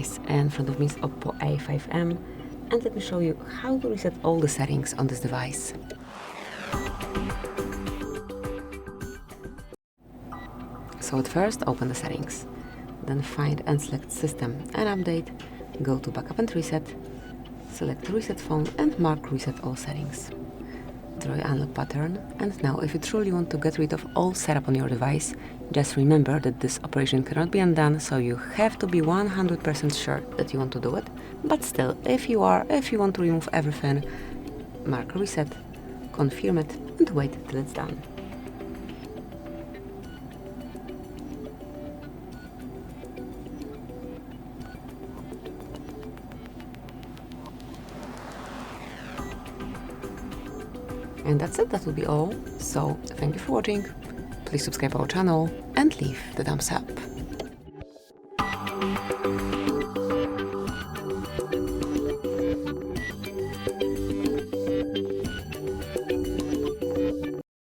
guys, and in front of me is OPPO A5m, and let me show you how to reset all the settings on this device. So at first open the settings, then find and select System and Update, go to Backup and Reset, select Reset Phone and mark Reset All Settings. Draw your unlock pattern, and now if you truly want to get rid of all setup on your device, just remember that this operation cannot be undone, so you have to be 100% sure that you want to do it. But still, if you want to remove everything, mark Reset, confirm it and wait till it's done. And that's it, that will be all. So, thank you for watching, please subscribe our channel and leave the thumbs up.